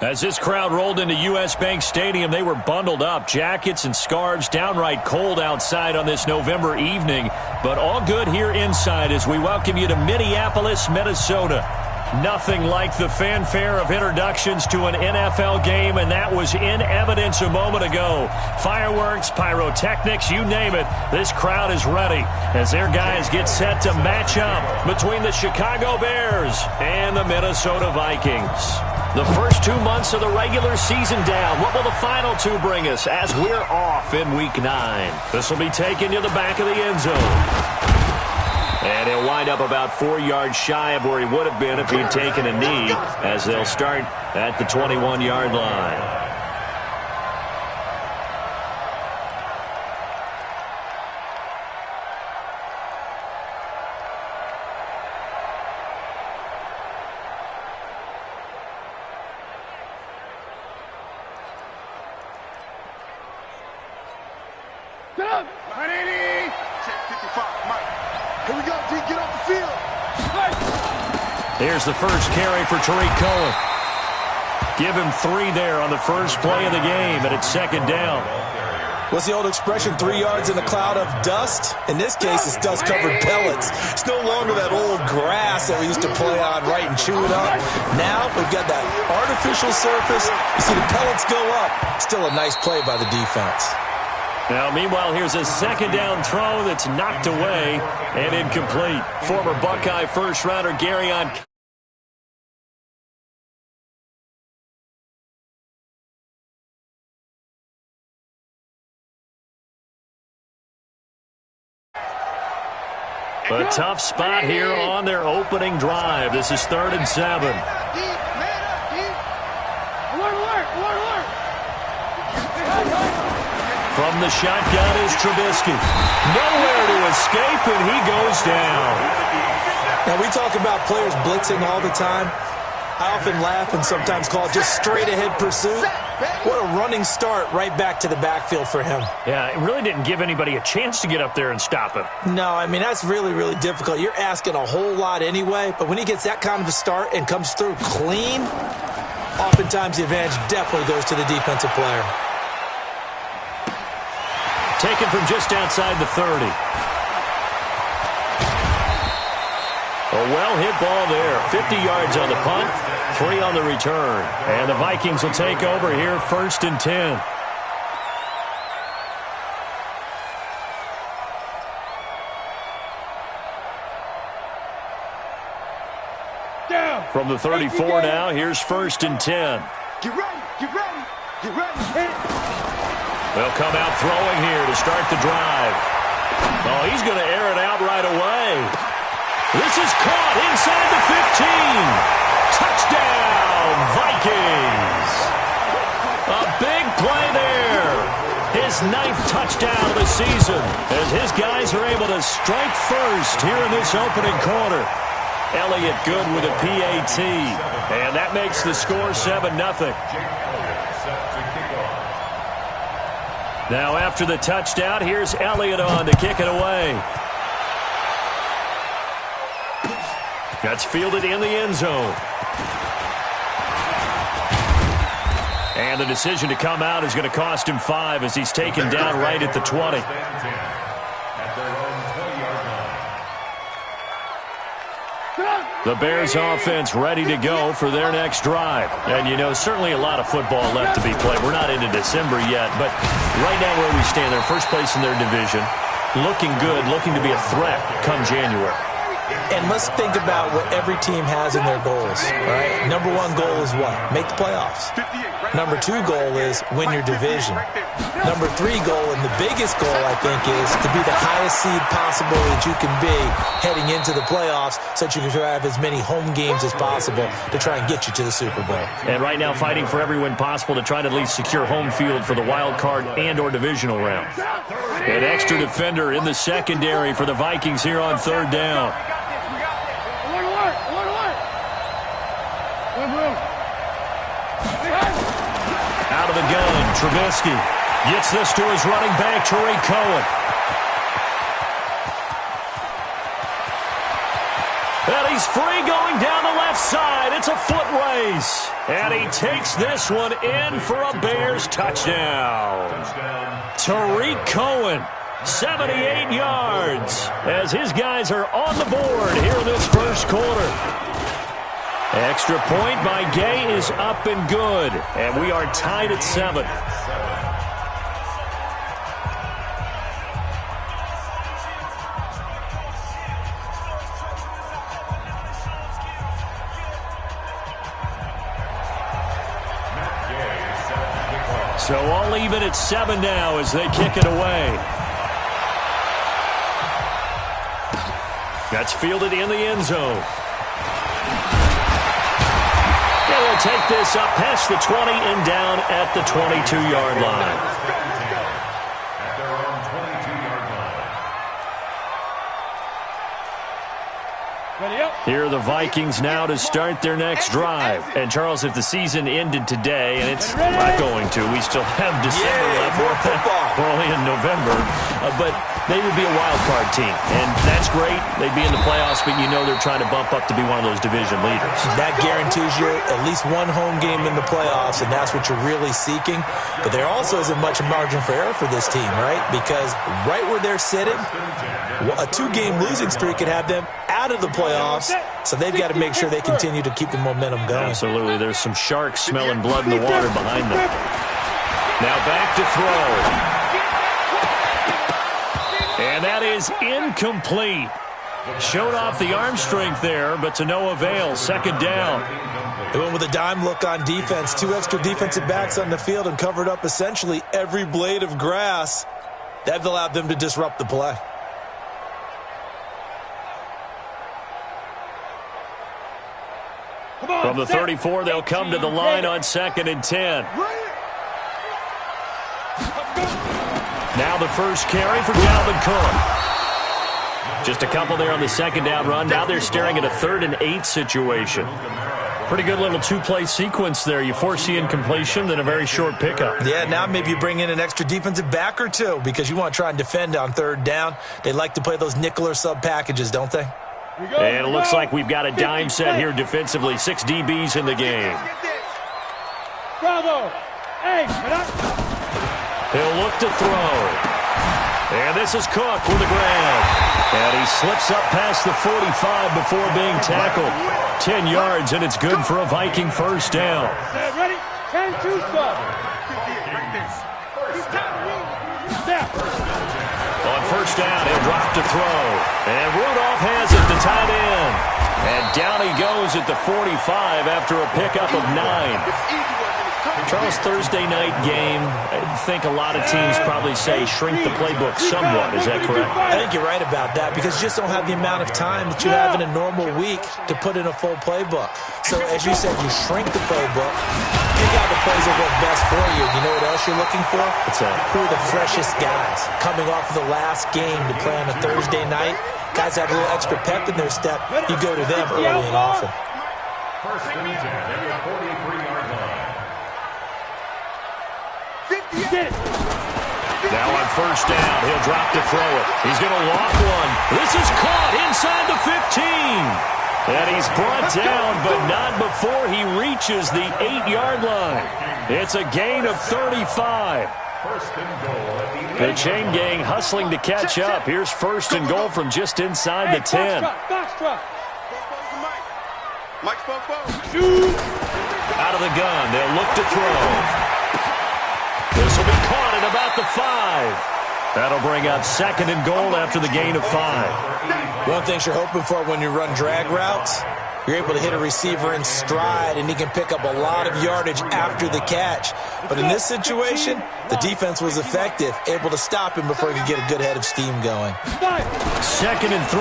As this crowd rolled into U.S. Bank Stadium, they were bundled up, jackets and scarves, downright cold outside on this November evening, but all good here inside as we welcome you to Minneapolis, Minnesota. Nothing like the fanfare of introductions to an NFL game, and that was in evidence a moment ago. Fireworks, pyrotechnics, you name it, this crowd is ready as their guys get set to match up between the Chicago Bears and the Minnesota Vikings. The first 2 months of the regular season down. What will the final two bring us as we're off in Week 9? This will be taken to the back of the end zone. And he'll wind up about 4 yards shy of where he would have been if he'd taken a knee, as they'll start at the 21-yard line. Here's the first carry for Tariq Cohen. Give him 3 there on the first play of the game, and it's second down. What's the old expression, 3 yards in a cloud of dust? In this case, it's dust-covered pellets. It's no longer that old grass that we used to play on, right, and chew it up. Now we've got that artificial surface. You see the pellets go up. Still a nice play by the defense. Now, meanwhile, here's a second down throw that's knocked away and incomplete. Former Buckeye first-rounder Garyon. A tough spot here on their opening drive. This is 3rd and 7. From the shotgun is Trubisky. Nowhere to escape, and he goes down. Now, we talk about players blitzing all the time. I often laugh and sometimes call it just straight-ahead pursuit. What a running start right back to the backfield for him. Yeah, it really didn't give anybody a chance to get up there and stop him. No, I mean, that's really, really difficult. You're asking a whole lot anyway, but when he gets that kind of a start and comes through clean, oftentimes the advantage definitely goes to the defensive player. Taken from just outside the 30. A well-hit ball there. 50 yards on the punt, 3 on the return. And the Vikings will take over here, 1st and 10. From the 34 now, here's 1st and 10. Get ready, get ready, get ready. They'll come out throwing here to start the drive. Oh, he's going to air it out right away. This is caught inside the 15. Touchdown, Vikings. A big play there. His 9th touchdown of the season as his guys are able to strike first here in this opening quarter. Elliott good with a PAT, and that makes the score 7-0. Now after the touchdown, here's Elliott on to kick it away. That's fielded in the end zone. And the decision to come out is going to cost him 5 as he's taken down right at the 20. The Bears offense ready to go for their next drive. And, you know, certainly a lot of football left to be played. We're not into December yet, but right now where we stand, they're first place in their division. Looking good, looking to be a threat come January. And let's think about what every team has in their goals, right? Number 1 goal is what? Make the playoffs. Number 2 goal is win your division. Number 3 goal, and the biggest goal, I think, is to be the highest seed possible that you can be heading into the playoffs so that you can have as many home games as possible to try and get you to the Super Bowl. And right now fighting for every win possible to try to at least secure home field for the wild card and or divisional round. An extra defender in the secondary for the Vikings here on 3rd down. Out of the gun, Trubisky gets this to his running back, Tariq Cohen. And he's free going down the left side. It's a foot race. And he takes this one in for a Bears touchdown. Tariq Cohen, 78 yards, as his guys are on the board here in this first quarter. Extra point by Gay is up and good, and we are tied at 7. So all even at 7 now as they kick it away. That's fielded in the end zone. They will take this up past the 20 and down at the 22-yard line. Here are the Vikings now to start their next drive. And, Charles, if the season ended today, and it's not going to, we still have December left. More football. We're only in November. But they would be a wild card team. And that's great. They'd be in the playoffs, but you know they're trying to bump up to be one of those division leaders. That guarantees you at least one home game in the playoffs, and that's what you're really seeking. But there also isn't much margin for error for this team, right? Because right where they're sitting, a 2-game losing streak could have them out of the playoffs, so they've got to make sure they continue to keep the momentum going. Absolutely. There's some sharks smelling blood in the water behind them. Now back to throw. And that is incomplete. Showed off the arm strength there, but to no avail. Second down. They went with a dime look on defense. 2 extra defensive backs on the field and covered up essentially every blade of grass. That allowed them to disrupt the play. From the 34, they'll come to the line on 2nd and 10. Now the first carry for Dalvin Cook. Just a couple there on the second down run. Now they're staring at a 3rd and 8 situation. Pretty good little 2-play sequence there. You force the incompletion, then a very short pickup. Yeah, now maybe you bring in an extra defensive back or 2 because you want to try and defend on 3rd down. They like to play those nickel or sub packages, don't they? And it looks like we've got a dime set here defensively. 6 DBs in the game. Bravo. Hey, He'll look to throw. And this is Cook with the grab. And he slips up past the 45 before being tackled. 10 yards, and it's good for a Viking first down. Ready? 10-2 stop. On first down, he'll drop to throw. And Rudolph has it to tight end. And down he goes at the 45 after a pickup of 9. Charles, Thursday night game, I think a lot of teams probably say shrink the playbook somewhat. Is that correct? I think you're right about that because you just don't have the amount of time that you have in a normal week to put in a full playbook. So, as you said, you shrink the playbook, pick out the plays that work best for you. You know what else you're looking for? What's that? Who are the freshest guys coming off of the last game to play on a Thursday night? Guys have a little extra pep in their step. You go to them early and often. First and 10 at your 43-yard line. Now on first down, he'll drop to throw it. He's going to lock one. This is caught inside the 15. And he's brought down, but not before he reaches the 8-yard line. It's a gain of 35. First and goal. The chain gang hustling to catch up. Here's first and goal from just inside the 10. Out of the gun, they'll look to throw. This will be caught at about the 5. That'll bring up second and goal after the gain of 5. One of the things you're hoping for when you run drag routes, you're able to hit a receiver in stride, and he can pick up a lot of yardage after the catch. But in this situation, the defense was effective, able to stop him before he could get a good head of steam going. Second and 3.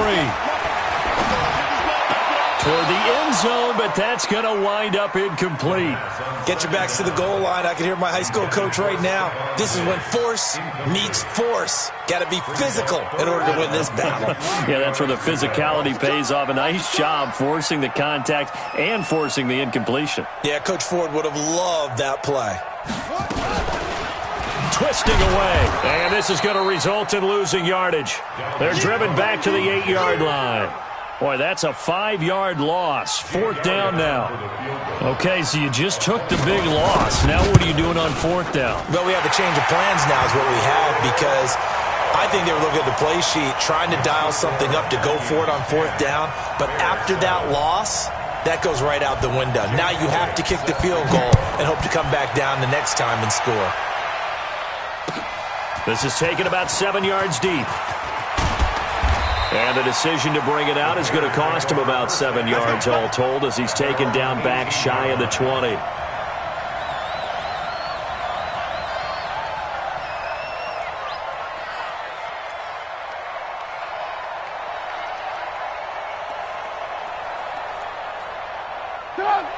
Toward the end zone, but that's going to wind up incomplete. Get your backs to the goal line. I can hear my high school coach right now. This is when force meets force. Got to be physical in order to win this battle. Yeah, that's where the physicality pays off. A nice job forcing the contact and forcing the incompletion. Yeah, Coach Ford would have loved that play. Twisting away, and this is going to result in losing yardage. They're driven back to the 8-yard line. Boy, that's a 5-yard loss. 4th down now. Okay, so you just took the big loss. Now what are you doing on 4th down? Well, we have a change of plans now is what we have, because I think they were looking at the play sheet, trying to dial something up to go for it on 4th down. But after that loss, that goes right out the window. Now you have to kick the field goal and hope to come back down the next time and score. This is taken about 7 yards deep. And the decision to bring it out is going to cost him about 7 yards all told, as he's taken down back shy of the 20.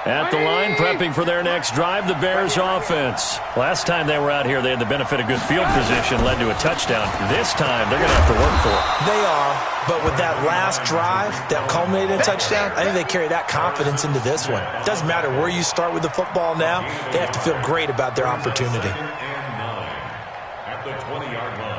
At the line, prepping for their next drive, the Bears offense. Last time they were out here, they had the benefit of good field position, led to a touchdown. This time, they're going to have to work for it. They are, but with that last drive that culminated in a touchdown, I think they carry that confidence into this one. It doesn't matter where you start with the football now. They have to feel great about their opportunity. At the 20-yard line.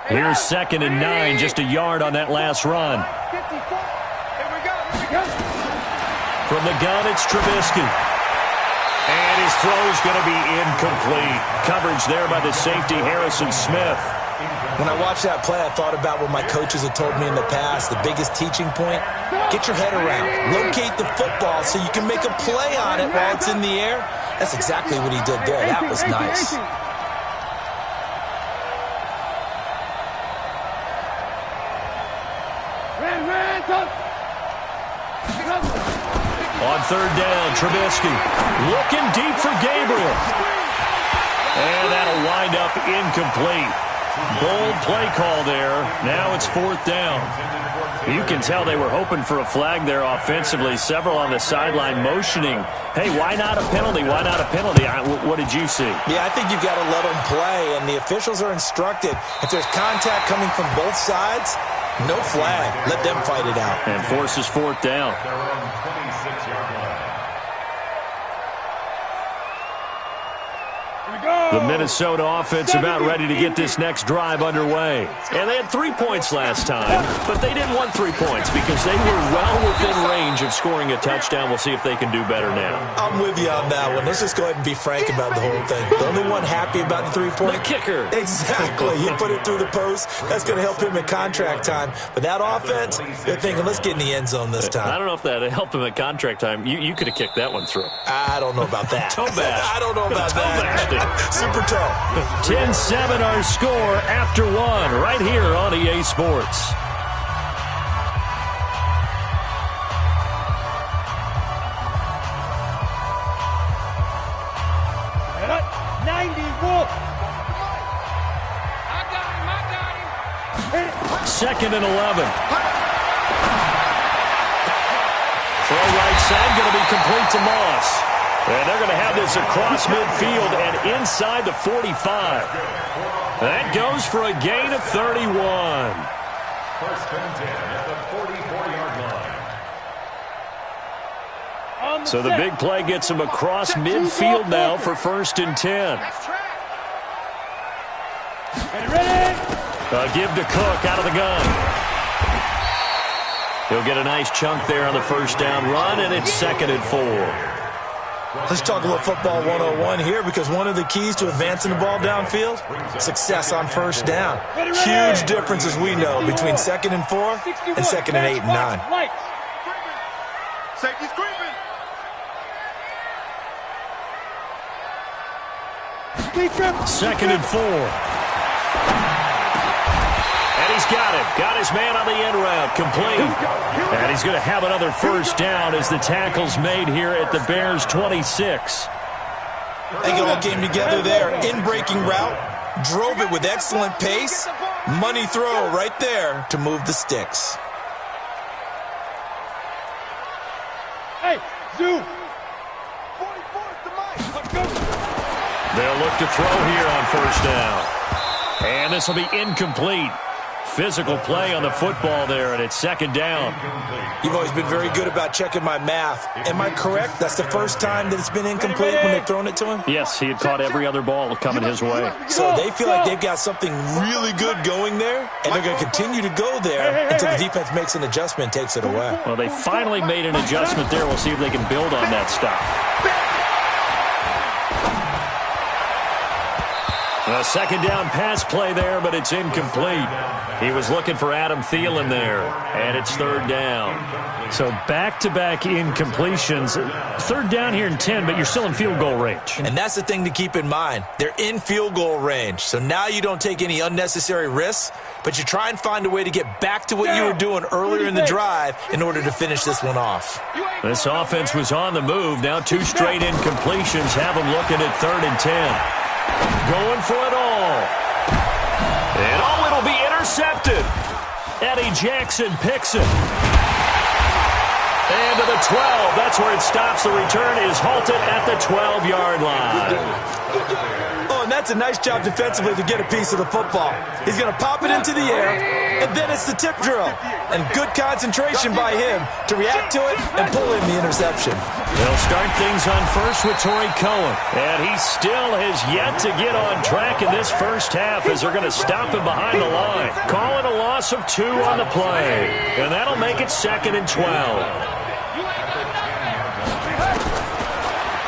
Here's 2nd and 9, just a yard on that last run. From the gun, it's Trubisky. And his throw's going to be incomplete. Coverage there by the safety, Harrison Smith. When I watched that play, I thought about what my coaches had told me in the past. The biggest teaching point, get your head around. Locate the football so you can make a play on it while it's in the air. That's exactly what he did there. That was nice. On 3rd down, Trubisky looking deep for Gabriel. And that'll wind up incomplete. Bold play call there. Now it's 4th down. You can tell they were hoping for a flag there offensively. Several on the sideline motioning, hey, why not a penalty? Why not a penalty? What did you see? Yeah, I think you've got to let them play, and the officials are instructed. If there's contact coming from both sides, no flag. Let them fight it out. And forces 4th down. They're on 26-yard line. The Minnesota offense about ready to get this next drive underway. And they had 3 points last time, but they didn't want 3 points because they were well within range of scoring a touchdown. We'll see if they can do better now. I'm with you on that one. Let's just go ahead and be frank about the whole thing. The only one happy about the 3-point? The kicker. Exactly. You put it through the post. That's going to help him in contract time. But that offense, they're thinking, let's get in the end zone this time. I don't know if that helped him at contract time. You could have kicked that one through. I don't know about that. Toe bash. I don't know about that. Super toe. 10-7 our score after 1 right here on EA Sports. Second and 11. Throw right side, going to be complete to Moss. And they're going to have this across midfield and inside the 45. That goes for a gain of 31. 1st and 10 at the 44-yard line. So the big play gets him across midfield now for 1st and 10. Give to Cook out of the gun. He'll get a nice chunk there on the 1st down run, and it's 2nd and 4. Let's talk about football 101 here, because one of the keys to advancing the ball downfield, success on 1st down. Huge difference, as we know, between 2nd and 4 and 2nd and 8 and 9. Safety's creeping. 2nd and 4. And he's got it. Got his man on the end route. Complete. And he's going to have another 1st down as the tackle's made here at the Bears' 26. They all came together there. In-breaking route. Drove it with excellent pace. Money throw right there to move the sticks. Hey, Zoo. They'll look to throw here on 1st down. And this will be incomplete. Physical play on the football there, and it's second down. You've always been very good about checking my math. Am I correct? That's the first time that it's been incomplete when they've thrown it to him? Yes, he had caught every other ball coming his way. So they feel like they've got something really good going there, and they're going to continue to go there until the defense makes an adjustment and takes it away. Well, they finally made an adjustment there. We'll see if they can build on that stuff. A second down pass play there, but it's incomplete. He was looking for Adam Thielen there, and it's third down. So back-to-back incompletions. Third down here in 10, but you're still in field goal range. And that's the thing to keep in mind. They're in field goal range. So now you don't take any unnecessary risks, but you try and find a way to get back to what you were doing earlier in the drive in order to finish this one off. This offense was on the move. Now 2 straight incompletions have them looking at third and 10. Going for it all. And it'll be intercepted. Eddie Jackson picks it. And to the 12. That's where it stops. The return is halted at the 12-yard line. Oh, and that's a nice job defensively to get a piece of the football. He's going to pop it into the air, and then it's the tip drill. And good concentration by him to react to it and pull in the interception. They'll start things on first with Torrey Cohen. And he still has yet to get on track in this first half as they're going to stop him behind the line. Call it a loss of 2 on the play. And that'll make it second and 12.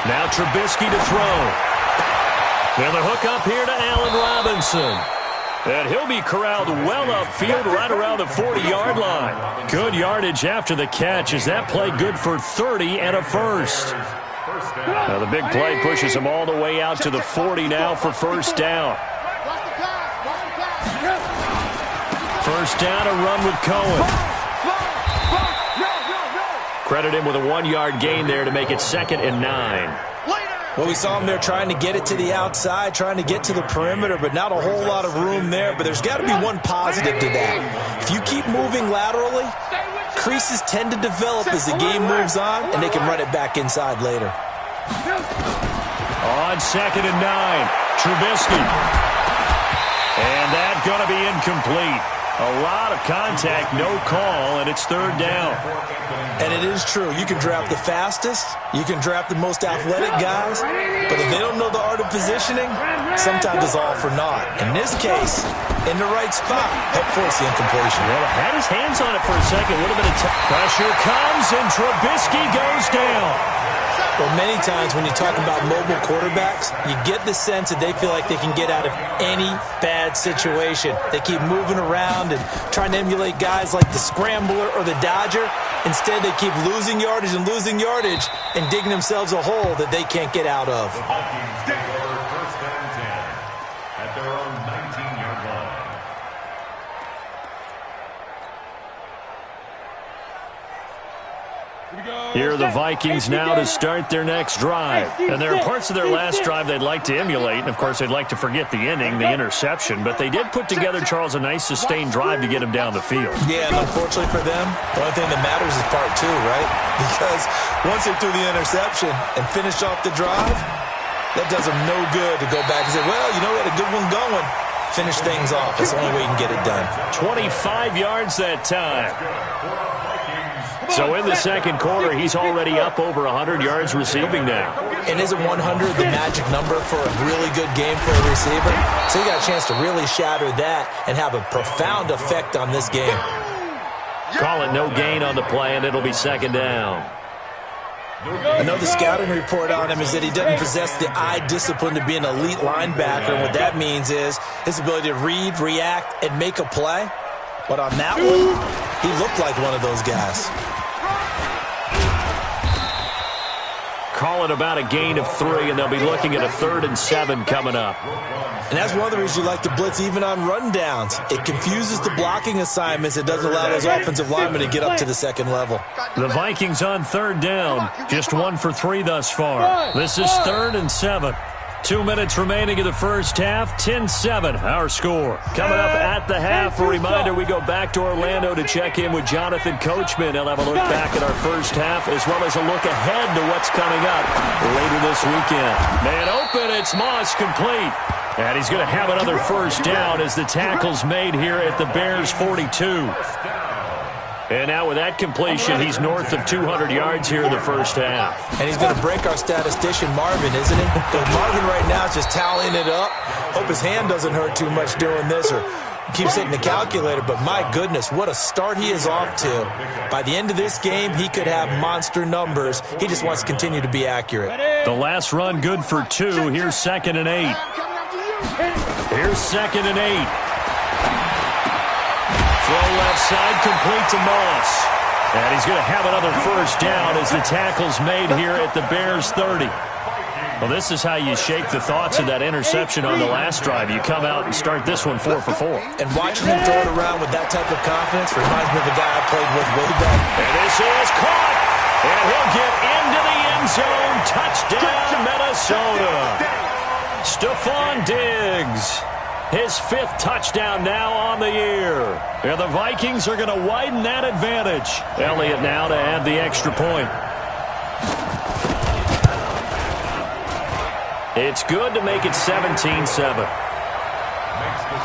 Now Trubisky to throw. And the hook up here to Allen Robinson. And he'll be corralled well upfield right around the 40-yard line. Good yardage after the catch. Is that play good for 30 and a first? Now the big play pushes him all the way out to the 40 now for first down. First down, a run with Cohen. Credit him with a 1-yard gain there to make it second and 9. Well, we saw him there trying to get it to the outside, trying to get to the perimeter, but not a whole lot of room there. But there's got to be one positive to that. If you keep moving laterally, creases tend to develop as the game moves on, and they can run it back inside later. On second and 9, Trubisky. And that's going to be incomplete. A lot of contact, no call, and it's third down. And it is true. You can draft the fastest. You can draft the most athletic guys. But if they don't know the art of positioning, sometimes it's all for naught. In this case, in the right spot, help force the incompletion. Well, had his hands on it for a second. Would have been a pressure comes, and Trubisky goes down. Well, many times when you talk about mobile quarterbacks, you get the sense that they feel like they can get out of any bad situation. They keep moving around and trying to emulate guys like the Scrambler or the Dodger. Instead, they keep losing yardage and digging themselves a hole that they can't get out of. First and 10 at their own 19-yard line. Here are the Vikings now to start their next drive. And there are parts of their last drive they'd like to emulate. And, of course, they'd like to forget the inning, the interception. But they did put together, Charles, a nice sustained drive to get him down the field. Yeah, and unfortunately for them, the only thing that matters is part 2, right? Because once they threw the interception and finished off the drive, that does them no good to go back and say, well, you know, we had a good one going. Finish things off. That's the only way you can get it done. 25 yards that time. So in the second quarter, he's already up over 100 yards receiving now. And isn't 100 the magic number for a really good game for a receiver? So you got a chance to really shatter that and have a profound effect on this game. Call it no gain on the play, and it'll be second down. Another scouting report on him is that he doesn't possess the eye discipline to be an elite linebacker. And what that means is his ability to read, react, and make a play. But on that one, he looked like one of those guys. Call it about a gain of 3, and they'll be looking at a 3rd and 7 coming up. And that's one of the reasons you like to blitz even on rundowns. It confuses the blocking assignments. It doesn't allow those offensive linemen to get up to the second level. The Vikings on third down. Just 1 for 3 thus far. This is 3rd and 7. 2 minutes remaining in the first half. 10-7, our score. Coming up at the half, a reminder, we go back to Orlando to check in with Jonathan Coachman. He'll have a look back at our first half as well as a look ahead to what's coming up later this weekend. Man open, it's Moss complete. And he's going to have another first down as the tackle's made here at the Bears' 42. And now with that completion, he's north of 200 yards here in the first half. And he's going to break our statistician, Marvin, isn't he? Because Marvin right now is just tallying it up. Hope his hand doesn't hurt too much doing this or keeps hitting the calculator. But my goodness, what a start he is off to. By the end of this game, he could have monster numbers. He just wants to continue to be accurate. The last run good for 2. Here's 2nd and 8. Here's 2nd and 8. Throw left side, complete to Moss. And he's going to have another first down as the tackle's made here at the Bears' 30. Well, this is how you shake the thoughts of that interception on the last drive. You come out and start this one 4 for 4. And watching him throw it around with that type of confidence reminds me of the guy I played with way back. And this is caught. And he'll get into the end zone. Touchdown, Minnesota. Stephon Diggs. His 5th touchdown now on the year. And the Vikings are going to widen that advantage. Elliott now to add the extra point. It's good to make it 17-7. Makes the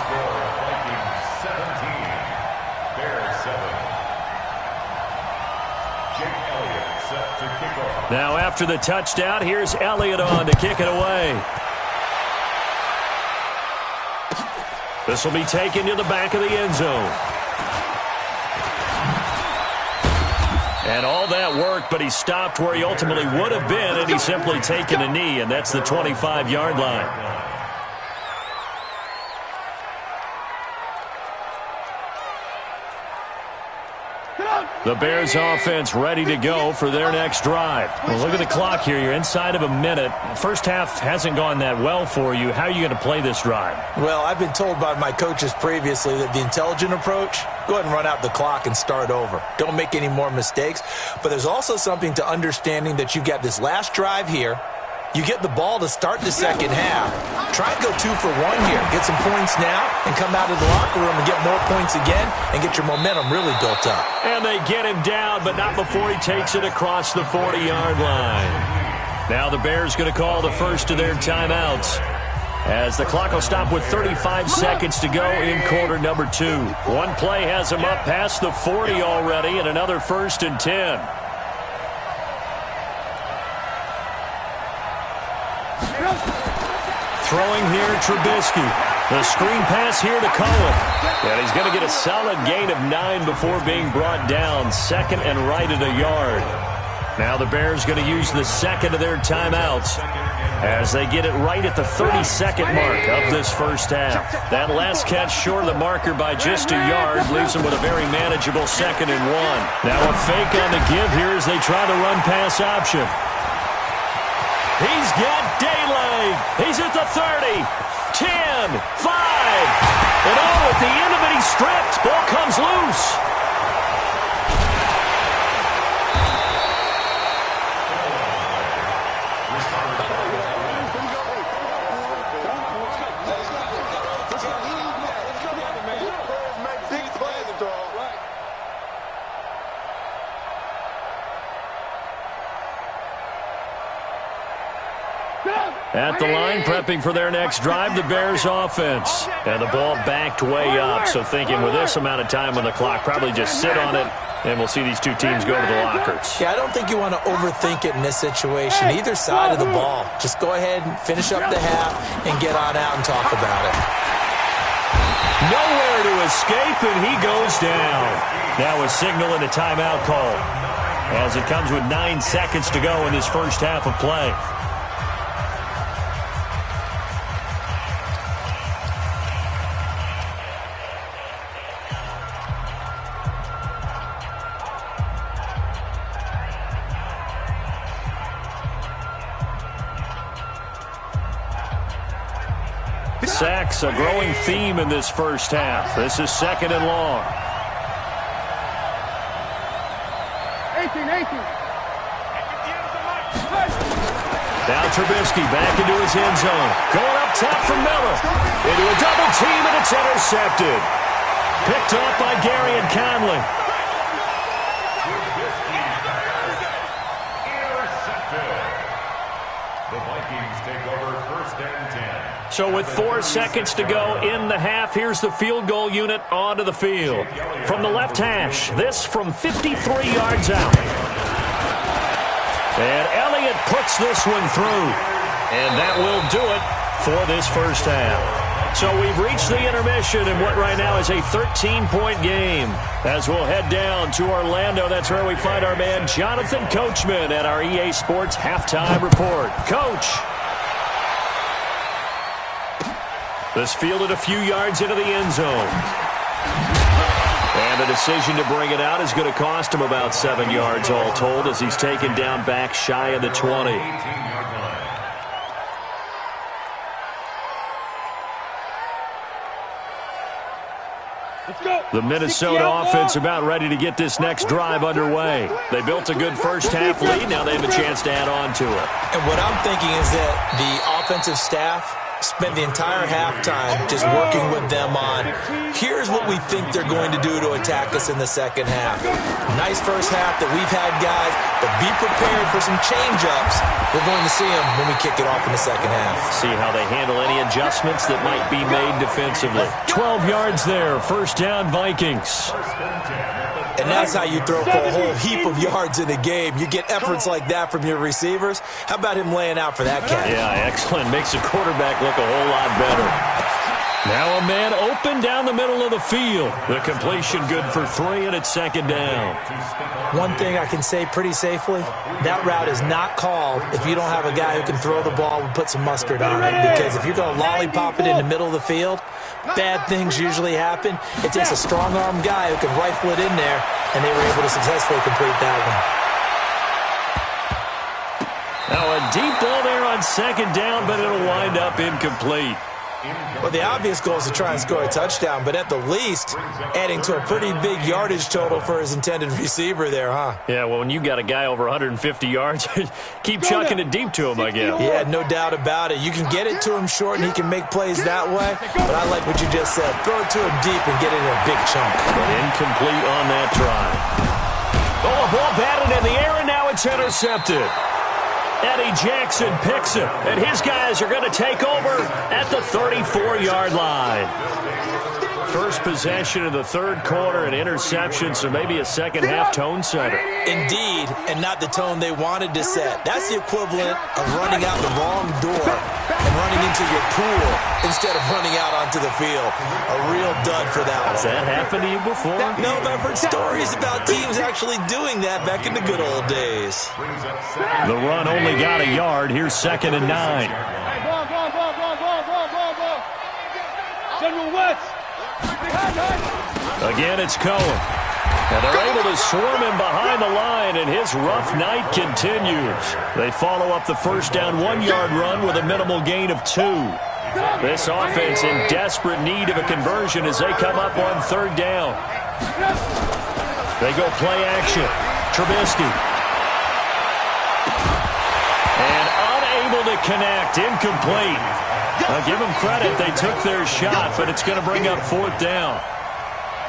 score Vikings 17, Bears 7. Jake Elliott set to kick off. Now after the touchdown, here's Elliott on to kick it away. This will be taken to the back of the end zone. And all that work, but he stopped where he ultimately would have been, and he's simply taken a knee, and that's the 25-yard line. The Bears offense ready to go for their next drive. Well, look at the clock here. You're inside of a minute. First half hasn't gone that well for you. How are you going to play this drive? Well, I've been told by my coaches previously that the intelligent approach, go ahead and run out the clock and start over. Don't make any more mistakes. But there's also something to understanding that you got this last drive here. You get the ball to start the second half. Try and go 2 for 1 here. Get some points now and come out of the locker room and get more points again and get your momentum really built up. And they get him down, but not before he takes it across the 40-yard line. Now the Bears going to call the first of their timeouts, as the clock will stop with 35 seconds to go in quarter number 2. One play has him up past the 40 already, and another 1st and 10. Throwing here, Trubisky. The screen pass here to Cohen. And he's going to get a solid gain of 9 before being brought down. 2nd and right at a yard. Now the Bears going to use the second of their timeouts as they get it right at the 30-second mark of this first half. That last catch short of the marker by just a yard leaves them with a very manageable 2nd and 1. Now a fake on the give here as they try the run-pass option. He's got daylight. He's at the 30, 10, 5. And oh, at the end of it, he's stripped. Ball comes loose. At the line, prepping for their next drive, the Bears offense. And the ball backed way up, so thinking with this amount of time on the clock, probably just sit on it, and we'll see these two teams go to the lockers. Yeah, I don't think you want to overthink it in this situation, either side of the ball. Just go ahead and finish up the half and get on out and talk about it. Nowhere to escape, and he goes down. Now a signal and a timeout call, as it comes with 9 seconds to go in this first half of play. Sacks, a growing theme in this first half. This is 2nd and long. 18. Now Trubisky back into his end zone. Going up top from Miller. Into a double team, and it's intercepted. Picked off by Gary and Conley. Intercepted. The Vikings take over 1st and 10. So with 4 seconds to go in the half, here's the field goal unit onto the field. From the left hash, this from 53 yards out. And Elliott puts this one through. And that will do it for this first half. So we've reached the intermission in what right now is a 13-point game. As we'll head down to Orlando, that's where we find our man Jonathan Coachman at our EA Sports Halftime Report. Coach. This fielded a few yards into the end zone. And the decision to bring it out is going to cost him about 7 yards all told as he's taken down back shy of the 20. The Minnesota offense about ready to get this next drive underway. They built a good first half lead. Now they have a chance to add on to it. And what I'm thinking is that the offensive staff spent the entire halftime just working with them on, here's what we think they're going to do to attack us in the second half. Nice first half that we've had, guys, but be prepared for some change-ups. We're going to see them when we kick it off in the second half. See how they handle any adjustments that might be made defensively. 12 yards there, first down Vikings. And that's how you throw for a whole heap of yards in a game. You get efforts like that from your receivers. How about him laying out for that catch? Yeah, excellent. Makes the quarterback look a whole lot better. Now a man open down the middle of the field. The completion good for 3, and it's second down. One thing I can say pretty safely, that route is not called if you don't have a guy who can throw the ball and put some mustard on it. Because if you're going to lollipop it in the middle of the field, bad things usually happen. It takes a strong-arm guy who can rifle it in there, and they were able to successfully complete that one. Now a deep ball there on second down, but it'll wind up incomplete. Well, the obvious goal is to try and score a touchdown, but at the least, adding to a pretty big yardage total for his intended receiver there, huh? Yeah, well, when you got a guy over 150 yards, keep chucking it deep to him, I guess. Yeah, no doubt about it. You can get it to him short, and he can make plays that way, but I like what you just said. Throw it to him deep and get it in a big chunk. But incomplete on that try. Oh, a ball batted in the air, and now it's intercepted. Eddie Jackson picks it, and his guys are going to take over at the 34-yard line. First possession of the third quarter, an interception, so maybe a second-half tone setter. Indeed, and not the tone they wanted to set. That's the equivalent of running out the wrong door and running into your pool instead of running out onto the field. A real dud for that one. Has that happened to you before? No, but I've heard stories about teams actually doing that back in the good old days. The run only got a yard. Here's 2nd and 9. General West. Again, it's Cohen. And they're able to swarm him behind the line, and his rough night continues. They follow up the first down 1-yard run with a minimal gain of 2. This offense in desperate need of a conversion as they come up on third down. They go play action. Trubisky. And unable to connect. Incomplete. I'll give them credit. They took their shot, but it's going to bring up 4th down.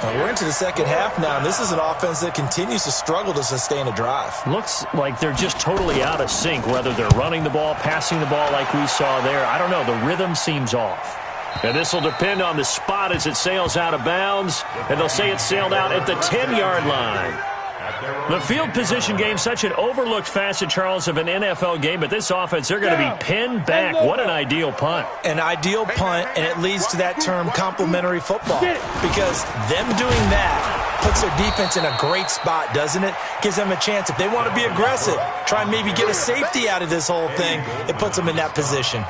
We're into the second half now, and this is an offense that continues to struggle to sustain a drive. Looks like they're just totally out of sync, whether they're running the ball, passing the ball like we saw there. I don't know. The rhythm seems off. And this will depend on the spot as it sails out of bounds, and they'll say it sailed out at the 10-yard line. The field position game, such an overlooked facet, Charles, of an NFL game, but this offense, they're going to be pinned back. What an ideal punt. An ideal punt, and it leads to that term complementary football, because them doing that puts their defense in a great spot, doesn't it? Gives them a chance. If they want to be aggressive, try and maybe get a safety out of this whole thing, it puts them in that position.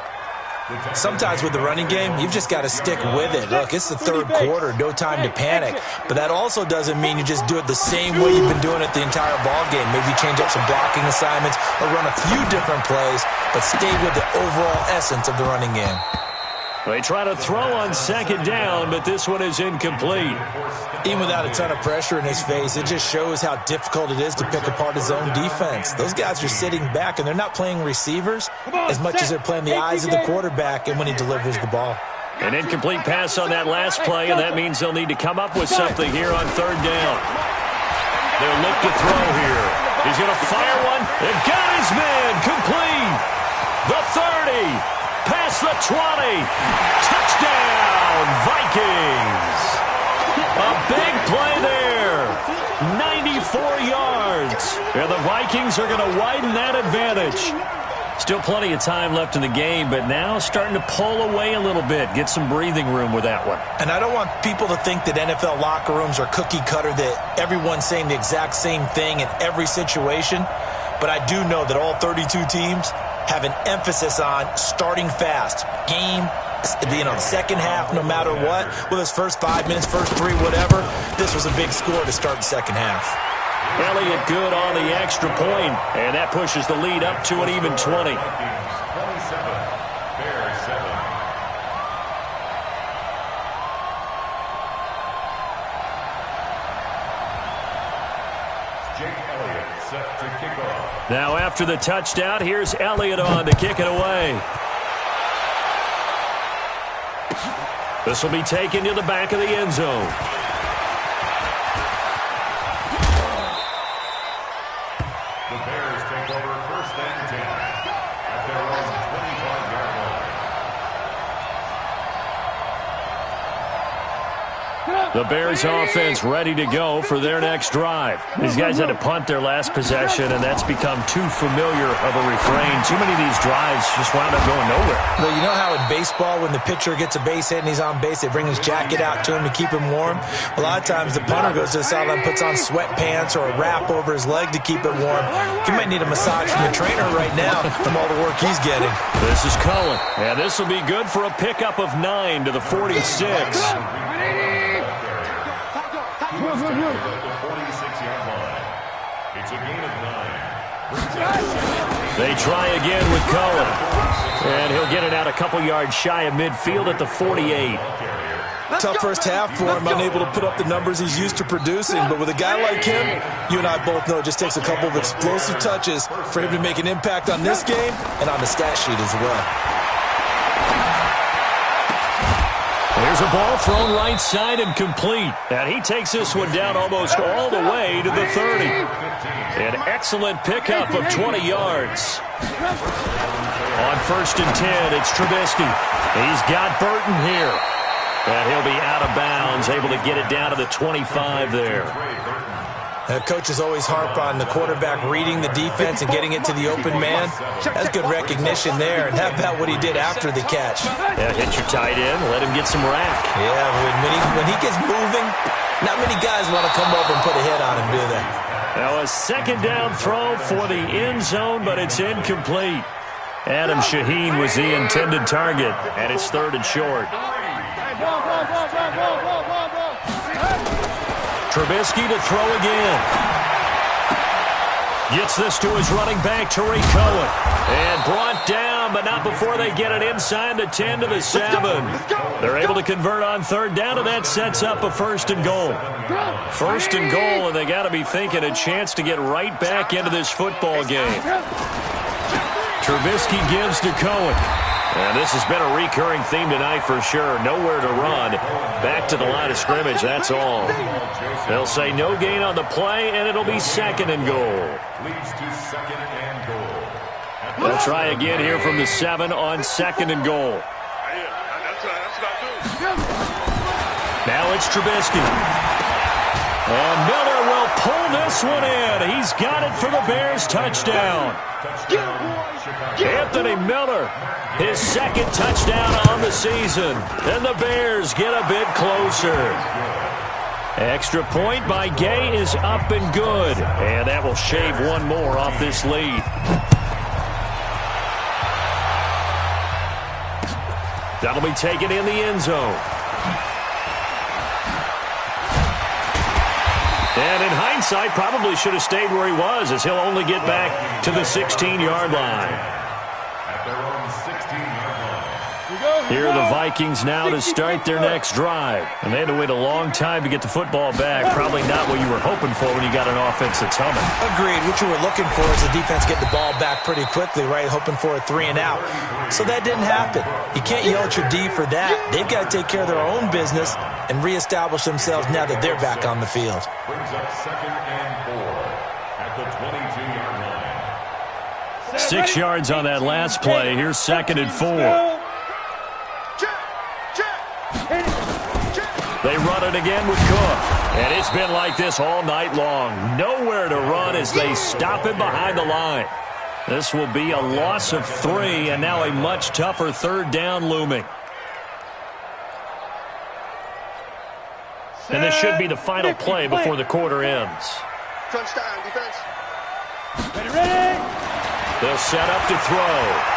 Sometimes with the running game, you've just got to stick with it. Look, it's the third quarter, no time to panic. But that also doesn't mean you just do it the same way you've been doing it the entire ball game. Maybe change up some blocking assignments or run a few different plays, but stay with the overall essence of the running game. They try to throw on second down, but this one is incomplete. Even without a ton of pressure in his face, it just shows how difficult it is to pick apart his own defense. Those guys are sitting back, and they're not playing receivers as much as they're playing the eyes of the quarterback and when he delivers the ball. An incomplete pass on that last play, and that means they'll need to come up with something here on third down. They'll look to throw here. He's going to fire one. They've got his man complete. The 30. past the 20. Touchdown, Vikings. A big play there. 94 yards. And the Vikings are going to widen that advantage. Still plenty of time left in the game, but now starting to pull away a little bit. Get some breathing room with that one. And I don't want people to think that NFL locker rooms are cookie cutter, that everyone's saying the exact same thing in every situation. But I do know that all 32 teams have an emphasis on starting fast. Game, second half, no matter what. Whether it's first 5 minutes, first 3, whatever. This was a big score to start the second half. Elliott good on the extra point, and that pushes the lead up to an even 20. Now after the touchdown, here's Elliott on to kick it away. This will be taken to the back of the end zone. The Bears take over first and 10 at their own 25-yard line. The Bears offense ready to go for their next drive. These guys had to punt their last possession, and that's become too familiar of a refrain. Too many of these drives just wound up going nowhere. Well, you know how in baseball when the pitcher gets a base hit and he's on base, they bring his jacket out to him to keep him warm? A lot of times the punter goes to the sideline, puts on sweatpants or a wrap over his leg to keep it warm. He might need a massage from the trainer right now from all the work he's getting. This is Cohen, and this will be good for a pickup of 9 to the 46. It's a gain of 9. They try again with Cohen, and he'll get it out a couple yards shy of midfield at the 48. Tough first half for him, unable to put up the numbers he's used to producing. But with a guy like him, you and I both know it just takes a couple of explosive touches for him to make an impact on this game and on the stat sheet as well. Here's a ball thrown right side and complete. And he takes this one down almost all the way to the 30. An excellent pickup of 20 yards. On first and 10, it's Trubisky. He's got Burton here. And he'll be out of bounds, able to get it down to the 25 there. Coaches always harp on the quarterback reading the defense and getting it to the open man. That's good recognition there. And how about what he did after the catch? Yeah, hit your tight end, let him get some rack. Yeah, when he gets moving, not many guys want to come over and put a hit on him, do they? Now a second down throw for the end zone, but it's incomplete. Adam Shaheen was the intended target, and it's third and short. Trubisky to throw again. Gets this to his running back, Tariq Cohen. And brought down, but not before they get it inside the 10 to the 7. They're able to convert on third down, and that sets up a first and goal. First and goal, and they got to be thinking a chance to get right back into this football game. Trubisky gives to Cohen. And this has been a recurring theme tonight for sure. Nowhere to run. Back to the line of scrimmage, that's all. They'll say no gain on the play, and it'll be second and goal. Leads to second and goal. They'll try again here from the 7 on second and goal. Now it's Trubisky. And Miller will pull this one in. He's got it for the Bears touchdown. Anthony Miller, his second touchdown on the season. And the Bears get a bit closer. Extra point by Gay is up and good. And that will shave one more off this lead. That'll be taken in the end zone. And in hindsight, probably should have stayed where he was, as he'll only get back to the 16-yard line. At their own 16-yard line. Here are the Vikings now to start their next drive. And they had to wait a long time to get the football back. Probably not what you were hoping for when you got an offense that's humming. Agreed. What you were looking for is the defense get the ball back pretty quickly, right? Hoping for a 3 and out. So that didn't happen. You can't yell at your D for that. They've got to take care of their own business and reestablish themselves now that they're back on the field. Brings up second and 4 at the 22-yard line. 6 yards on that last play. Here's second and 4. They run it again with Cook. And it's been like this all night long. Nowhere to run as they stop him behind the line. This will be a loss of 3, and now a much tougher third down looming. And this should be the final play before the quarter ends. Crunch time, defense. Ready? They'll set up to throw.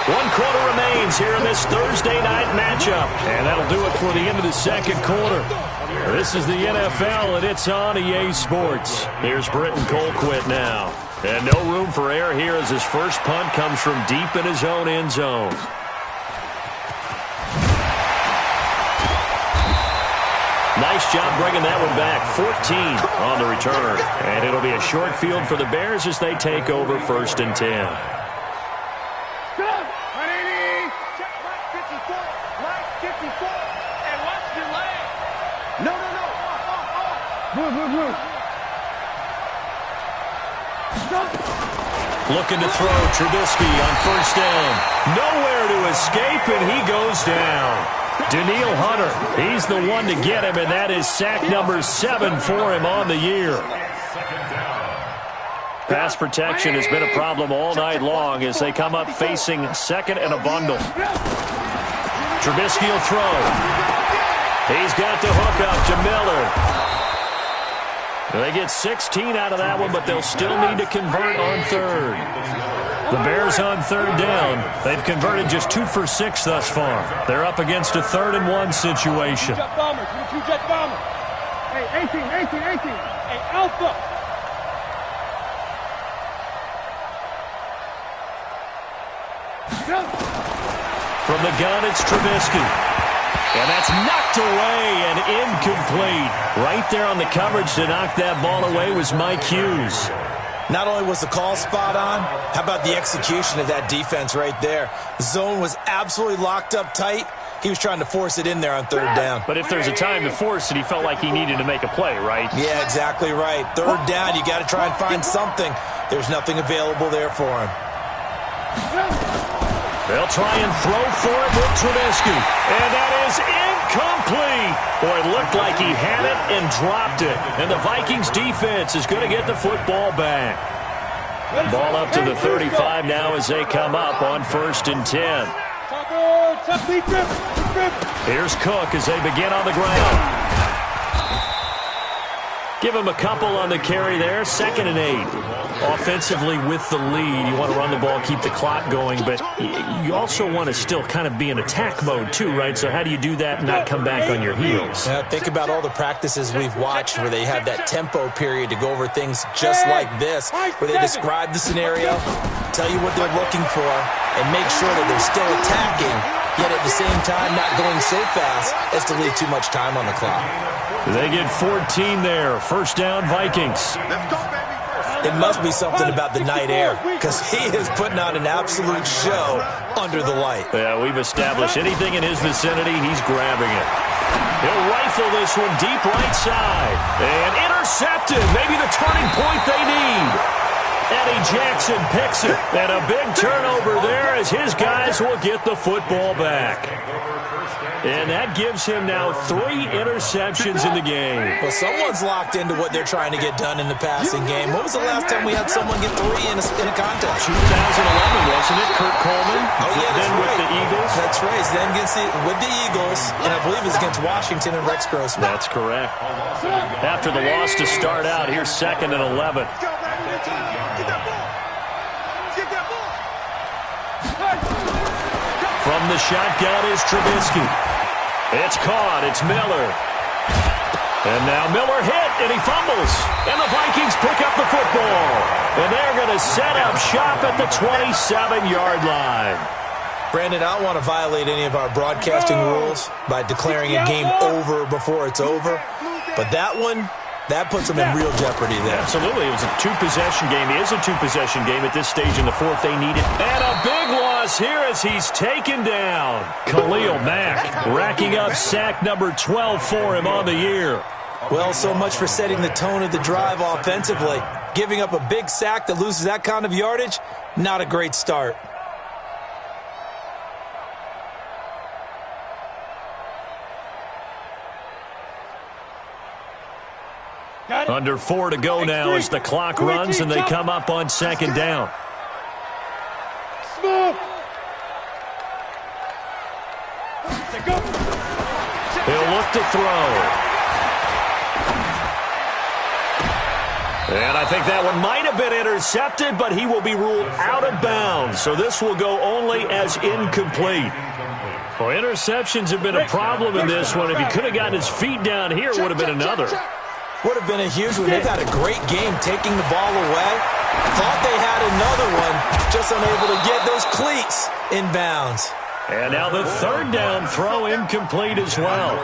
One quarter remains here in this Thursday night matchup. And that'll do it for the end of the second quarter. This is the NFL, and it's on EA Sports. Here's Britton Colquitt now. And no room for error here as his first punt comes from deep in his own end zone. Nice job bringing that one back. 14 on the return. And it'll be a short field for the Bears as they take over 1st and 10. Looking to throw, Trubisky on 1st down. Nowhere to escape, and he goes down. Danielle Hunter, he's the one to get him, and that is sack number 7 for him on the year. Pass protection has been a problem all night long as they come up facing 2nd and a bundle. Trubisky will throw. He's got the hook up to Miller. They get 16 out of that one, but they'll still need to convert on 3rd. The Bears on 3rd down. They've converted just 2 for 6 thus far. They're up against a 3rd and 1 situation. Hey, 18. Hey, Alpha. From the gun, it's Trubisky. And that's knocked away and incomplete. Right there on the coverage to knock that ball away was Mike Hughes. Not only was the call spot on, how about the execution of that defense right there? Zone was absolutely locked up tight. He was trying to force it in there on 3rd down. But if there's a time to force it, he felt like he needed to make a play, right? Yeah, exactly right. 3rd down, you got to try and find something. There's nothing available there for him. They'll try and throw for it with Trubisky. And that is incomplete. Boy, it looked like he had it and dropped it. And the Vikings defense is going to get the football back. Ball up to the 35 now as they come up on 1st and 10. Here's Cook as they begin on the ground. Give him a couple on the carry there. 2nd and 8. Offensively with the lead, you want to run the ball, keep the clock going, but you also want to still kind of be in attack mode too, right? So how do you do that and not come back on your heels? Yeah, think about all the practices we've watched where they have that tempo period to go over things just like this, where they describe the scenario, tell you what they're looking for, and make sure that they're still attacking, yet at the same time not going so fast as to leave too much time on the clock. They get 14 there. 1st down, Vikings. It must be something about the night air, because he is putting on an absolute show under the light. Yeah, we've established anything in his vicinity, he's grabbing it. He'll rifle this one deep right side. And intercepted. Maybe the turning point they need. Eddie Jackson picks it. And a big turnover there as his guys will get the football back. And that gives him now 3 interceptions in the game. Well, someone's locked into what they're trying to get done in the passing game. When was the last time we had someone get 3 in a contest? 2011, wasn't it? Kurt Coleman. Oh, yeah, that's then right. With the Eagles. That's right. Then with the Eagles, and I believe it's against Washington and Rex Grossman. That's correct. After the loss to start out, here's 2nd and 11. From the shotgun is Trubisky. It's caught. It's Miller. And now Miller hit, and he fumbles. And the Vikings pick up the football. And they're going to set up shop at the 27-yard line. Brandon, I don't want to violate any of our broadcasting rules by declaring a game over before it's over. But that one, that puts them in real jeopardy there. Absolutely. It was a 2-possession game. It is a 2-possession game at this stage in the 4th. They need it. And a big loss here as he's taken down. Khalil Mack racking up sack number 12 for him on the year. Well, so much for setting the tone of the drive offensively. Giving up a big sack that loses that kind of yardage, not a great start. Under 4 to go now as the clock runs and they come up on second down. He'll look to throw. And I think that one might have been intercepted, but he will be ruled out of bounds. So this will go only as incomplete. Well, interceptions have been a problem in this one. If he could have gotten his feet down here, it would have been another. Would have been a huge one. They've had a great game taking the ball away. Thought they had another one, just unable to get those cleats in bounds. And now the third down throw incomplete as well.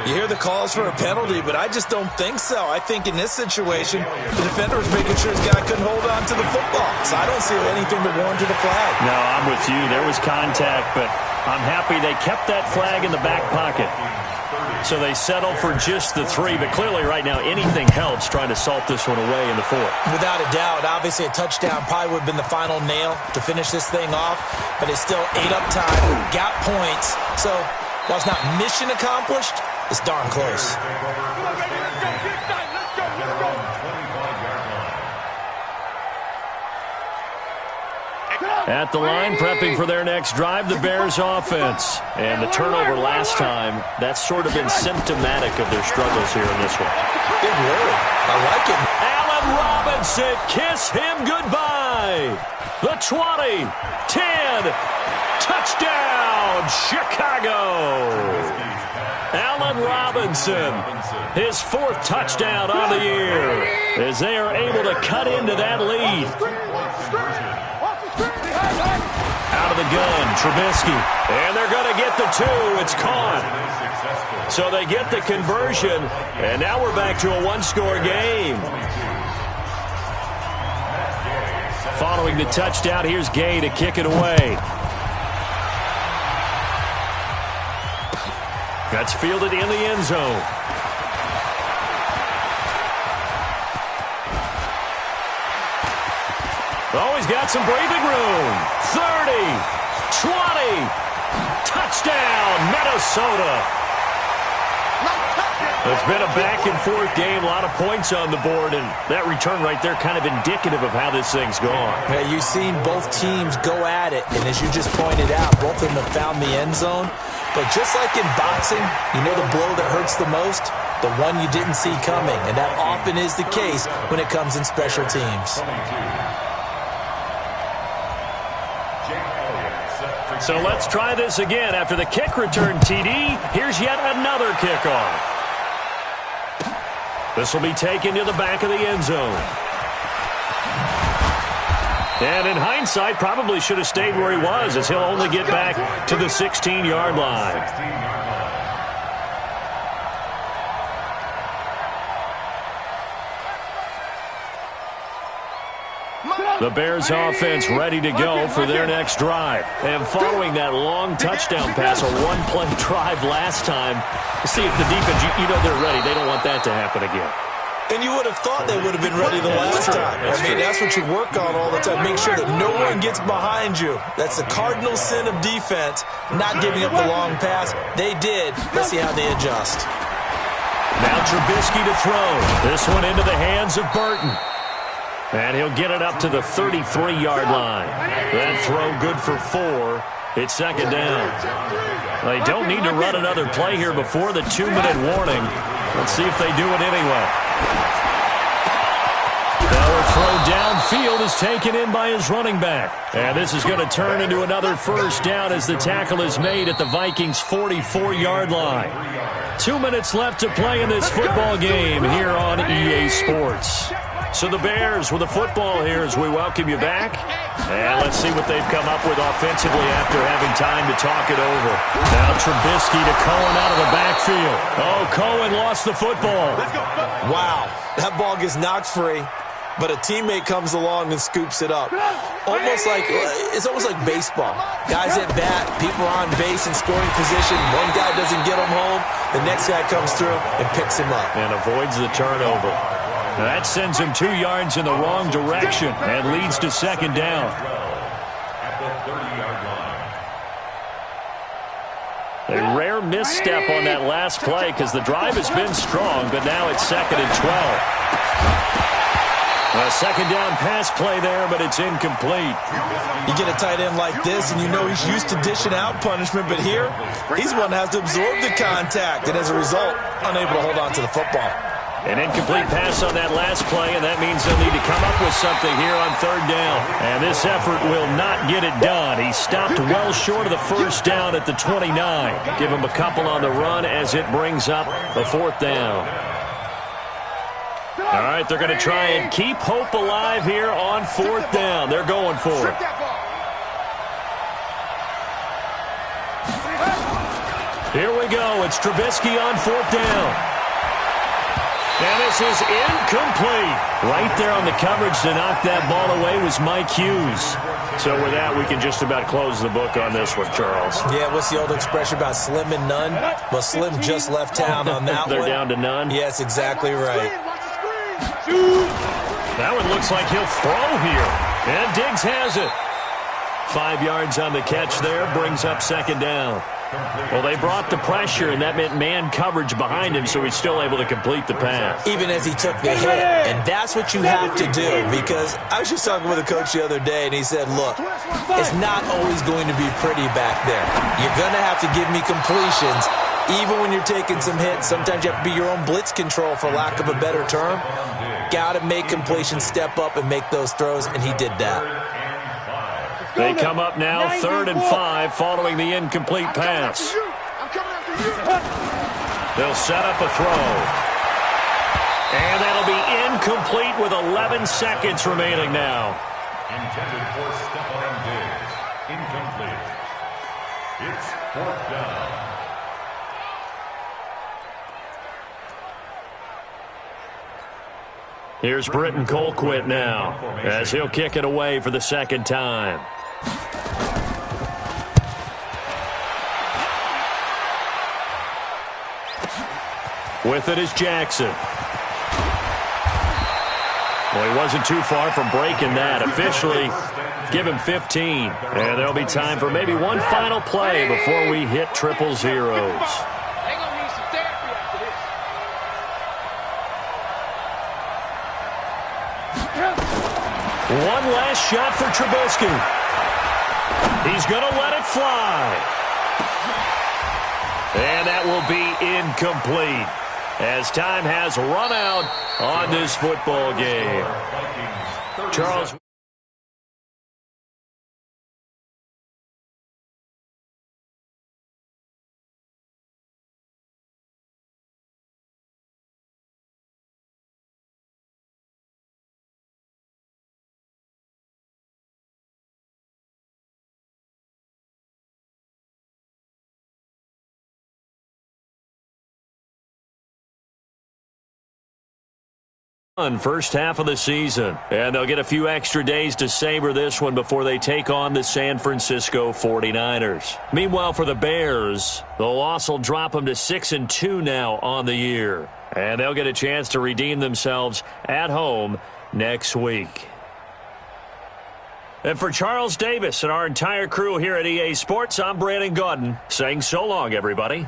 You hear the calls for a penalty, but I just don't think so. I think in this situation, the defender was making sure his guy couldn't hold on to the football. So I don't see anything that warranted a flag. No, I'm with you. There was contact, but I'm happy they kept that flag in the back pocket. So they settle for just the 3, but clearly right now anything helps trying to salt this one away in the 4th. Without a doubt, obviously a touchdown probably would have been the final nail to finish this thing off, but it's still 8 up time, got points. So while it's not mission accomplished, it's darn close. At the line, prepping for their next drive, the Bears offense. And the turnover last time, that's sort of been symptomatic of their struggles here in this one. Big word. I like it. Allen Robinson, kiss him goodbye. The 20, 10, touchdown, Chicago. Allen Robinson, his 4th touchdown on the year, as they are able to cut into that lead. Out of the gun, Trubisky. And they're going to get the 2. It's caught. So they get the conversion, and now we're back to a 1-score game. Following the touchdown, here's Gay to kick it away. That's fielded in the end zone. Oh, he's got some breathing room. 30, 20, touchdown, Minnesota. It's been a back-and-forth game, a lot of points on the board, and that return right there kind of indicative of how this thing's gone. Yeah, you've seen both teams go at it, and as you just pointed out, both of them have found the end zone. But just like in boxing, you know the blow that hurts the most? The one you didn't see coming, and that often is the case when it comes in special teams. So let's try this again. After the kick return TD, here's yet another kickoff. This will be taken to the back of the end zone. And in hindsight, probably should have stayed where he was, as he'll only get back to the 16-yard line. The Bears offense ready to go for their next drive. And following that long touchdown pass, a one-play drive last time, see if the defense, you know they're ready. They don't want that to happen again. And you would have thought they would have been ready the last time. I mean, that's what you work on all the time. Make sure that no one gets behind you. That's the cardinal sin of defense, not giving up the long pass. They did. Let's see how they adjust. Now Trubisky to throw. This one into the hands of Burton. And he'll get it up to the 33-yard line. That throw good for 4. It's second down. They don't need to run another play here before the 2-minute warning. Let's see if they do it anyway. Now a throw downfield is taken in by his running back. And this is going to turn into another first down as the tackle is made at the Vikings' 44-yard line. 2 minutes left to play in this football game here on EA Sports. So the Bears with the football here as we welcome you back. And let's see what they've come up with offensively after having time to talk it over. Now Trubisky to Cohen out of the backfield. Oh, Cohen lost the football. Wow, that ball gets knocked free, but a teammate comes along and scoops it up. It's almost like baseball. Guys at bat, people are on base in scoring position. One guy doesn't get him home. The next guy comes through and picks him up. And avoids the turnover. That sends him 2 yards in the wrong direction and leads to second down. At the 30-yard line. A rare misstep on that last play because the drive has been strong, but now it's 2nd and 12. A second down pass play there, but it's incomplete. You get a tight end like this, and you know he's used to dishing out punishment, but here, he's one that has to absorb the contact, and as a result, unable to hold on to the football. An incomplete pass on that last play, and that means they'll need to come up with something here on 3rd down. And this effort will not get it done. He stopped well short of the first down at the 29. Give him a couple on the run as it brings up the 4th down. All right, they're going to try and keep hope alive here on 4th down. They're going for it. Here we go. It's Trubisky on 4th down. And this is incomplete. Right there on the coverage to knock that ball away was Mike Hughes. So with that, we can just about close the book on this one, Charles. Yeah, what's the old expression about slim and none? Well, Slim just left town on that They're one. down to none? Yes, exactly right. That one looks like he'll throw here. And Diggs has it. 5 yards on the catch there, brings up 2nd down. Well, they brought the pressure, and that meant man coverage behind him, so he's still able to complete the pass. Even as he took the hit. And that's what you have to do, because I was just talking with a coach the other day, and he said, look, it's not always going to be pretty back there. You're going to have to give me completions. Even when you're taking some hits, sometimes you have to be your own blitz control, for lack of a better term. Got to make completions, step up, and make those throws, and he did that. They come up now 3rd and 5 following the incomplete pass. They'll set up a throw. And that'll be incomplete with 11 seconds remaining now. Intended for Stephon Diggs. Incomplete. It's 4th down. Here's Britton Colquitt now as he'll kick it away for the 2nd time. With it is Jackson. Well, he wasn't too far from breaking that. Officially, give him 15. And there'll be time for maybe one final play before we hit 000. One last shot for Trubisky. He's going to let it fly. And that will be incomplete as time has run out on this football game. Charles. First half of the season, and they'll get a few extra days to savor this one before they take on the San Francisco 49ers. Meanwhile, for the Bears, the loss will drop them to 6-2 now on the year, and they'll get a chance to redeem themselves at home next week. And for Charles Davis and our entire crew here at EA Sports, I'm Brandon Gaudin saying so long, everybody.